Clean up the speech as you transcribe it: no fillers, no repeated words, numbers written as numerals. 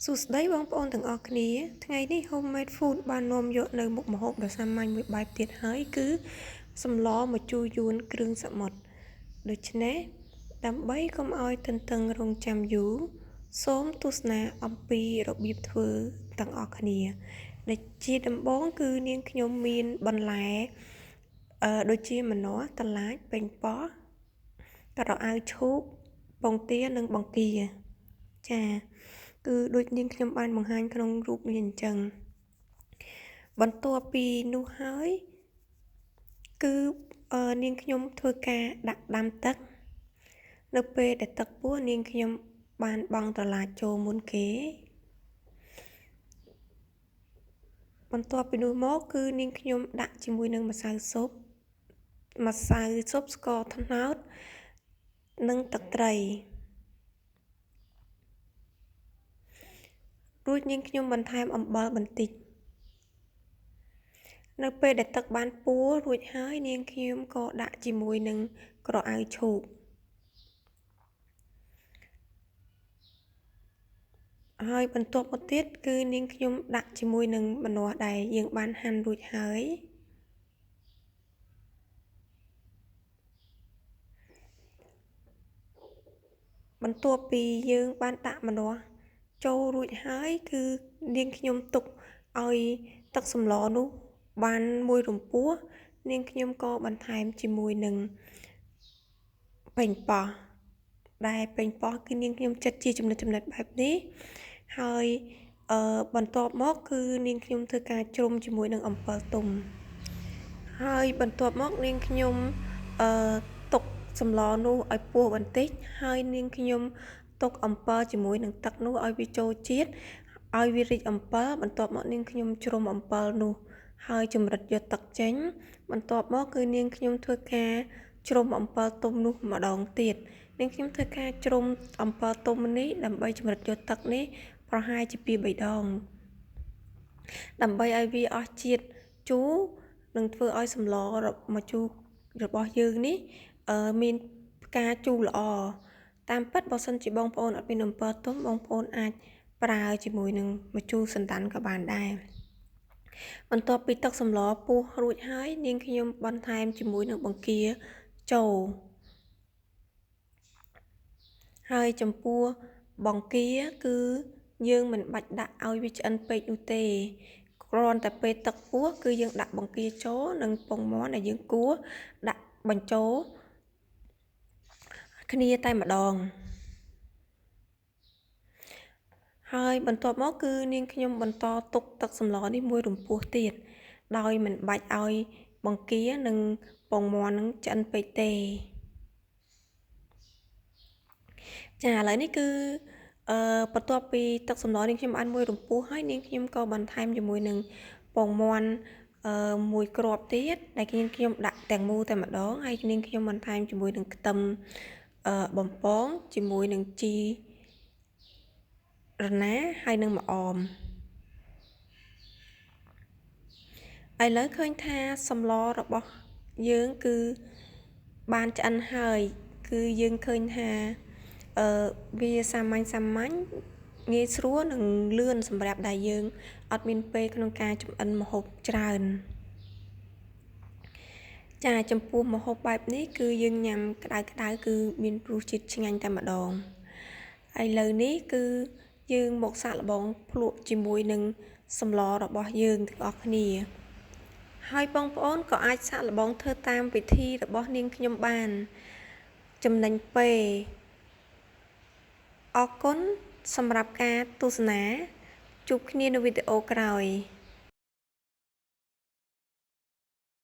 សួស្តីបងប្អូនទាំងអស់គ្នាថ្ងៃនេះ Homemade Food បាននាំយកនៅមុខម្ហូបដ៏សាមញ្ញមួយបែបទៀតហើយគឺសម្លម្ជូរយួនគ្រឿងសមុទ្រដូច្នេះដើម្បីកុំឲ្យទន្ទឹងរង់ចាំយូរសូមទស្សនាអំពីរបៀបធ្វើទាំងអស់គ្នាដែលជាដំបូងគឺនាងខ្ញុំមានបន្លែដូចជាម្នាស់ត្រឡាចប៉េងប៉ោះក្រអៅឈូកពងទានិងបង្គាចាគឺដូចនាងខ្ញុំបានបង្ហាញក្នុងរូបនេះអញ្ចឹងបន្ទាប់ពីនោះហើយគឺនាងខ្ញុំធ្វើការដាក់ដាំទឹកនៅពេលដែលទឹកពុះនាងខ្ញុំបានបង់ត្រឡាចចូលមុនគេបន្ទាប់ពីនោះមកគឺនាងខ្ញុំដាក់ជាមួយនឹងម្សៅស៊ុបស្ករត្នោតនិងទឹកត្រីរួចនាងខ្ញុំបន្ថែមអំបិលបន្តិចនៅពេលដែលទឹកបានពុះរួចហើយនាងខ្ញុំក៏ដាក់ជាមួយនឹងក្រអៅឈូកហើយបន្ទាប់មកទៀតគឺនាងខ្ញុំដាក់ជាមួយនឹងម្នាស់ដែលយើងបានហាន់រួចហើយបន្ទាប់ពីយើងបានដាក់ម្នាស់ចូលរួចហើយគឺនាងខ្ញុំទុកឲ្យទឹកសម្លនោះបានមួយរំពោះនាងខ្ញុំក៏បន្ថែមជាមួយនឹងប៉េងប៉ោះដែលប៉េងប៉ោះគឺនាងខ្ញុំចិតជាចំណិតបែបនេះហើយបន្ទាប់មកគឺនាងខ្ញុំធ្វើការជ្រុំជាមួយនឹងអំពិលទុំហើយបន្ទាប់មកនាងខ្ញុំទុកសម្លនោះឲ្យពុះបន្តិចហើយនាងខ្ញុំទុកអំពិលជាមួយនឹងទឹកនោះឲ្យវាចូលជាតិឲ្យវារីកអំពិលបន្ទាប់មកនាងខ្ញុំជ្រុំអំពិលនោះហើយចម្រិតយកទឹកចេញបន្ទាប់មកគឺនាងខ្ញុំធ្វើការជ្រុំអំពិលទុំនោះម្ដងទៀតនាងខ្ញុំធ្វើការជ្រុំអំពិលទុំនេះដើម្បីចម្រិតយកទឹកនេះប្រហែលជា2-3ដងដើម្បីឲ្យវាអស់ជាតិជូរនិងធ្វើឲ្យសម្លម្ជូររបស់យើងនេះមានផ្កាជូរល្អតាមពិតបើសិនជាបងប្អូនអត់មានអំពិលទុំបងប្អូនអាចប្រើជាមួយនឹងម្ជូរសណ្តាន់ក៏បានដែរបន្ទាប់ពីទឹកសម្លពុះរួចហើយនាងខ្ញុំបន្ថែមជាមួយនឹងបង្គាចូលហើយចំពោះបង្គាគឺយើងមិនបាច់ដាក់ឲ្យវាឆ្អិនពេកនោះទេគ្រាន់តែពេលទឹកពុះគឺយើងដាក់បង្គាចូលនិងពងមាន់ដែលយើងគួរដាក់បញ្ចូលគ្នាតែម្ដងហើយបន្ទាប់មកគឺនាងខ្ញុំបន្តទុកទឹកសម្លនេះមួយរំពោះទៀតដោយមិនបាច់ឲ្យបង្គានិងពងមាន់នឹងឆ្អិនពេកទេចាឥឡូវនេះគឺបន្ទាប់ពីទឹកសម្លនាងខ្ញុំបានមួយរំពោះហើយនាងខ្ញុំក៏បន្ថែមជាមួយនឹងពងមាន់មួយគ្រាប់ទៀតដែលនាងខ្ញុំដាក់ទាំងមូលតែម្ដងហើយនាងខ្ញុំបន្ថែមជាមួយនឹងខ្ទឹមបំពងជាមួយនឹងជីរណាហើយនឹងម្អមឥឡូវឃើញថាសម្លរបស់យើងគឺបានឆ្អិនហើយគឺយើងឃើញថាវាសាមញ្ញងាយស្រួលនិងលឿនសម្រាប់ដែលយើងអត់មានពេលក្នុងការចម្អិនម្ហូបច្រើនចាចំពោះម្ហូបបែបនេះគឺយើងញ៉ាំក្តៅគឺមានរសជាតិឆ្ងាញ់តែម្ដងឥឡូវនេះគឺយើងមកសាកល្បងភ្លក់ជាមួយនឹងសម្លរបស់យើងទាំងអស់គ្នាហើយបងប្អូនក៏អាចសាកល្បងធ្វើតាមវិធីរបស់នាងខ្ញុំបានចំណេញពេលអរគុណសម្រាប់ការទស្សនាជួបគ្នានៅវីដេអូក្រោយ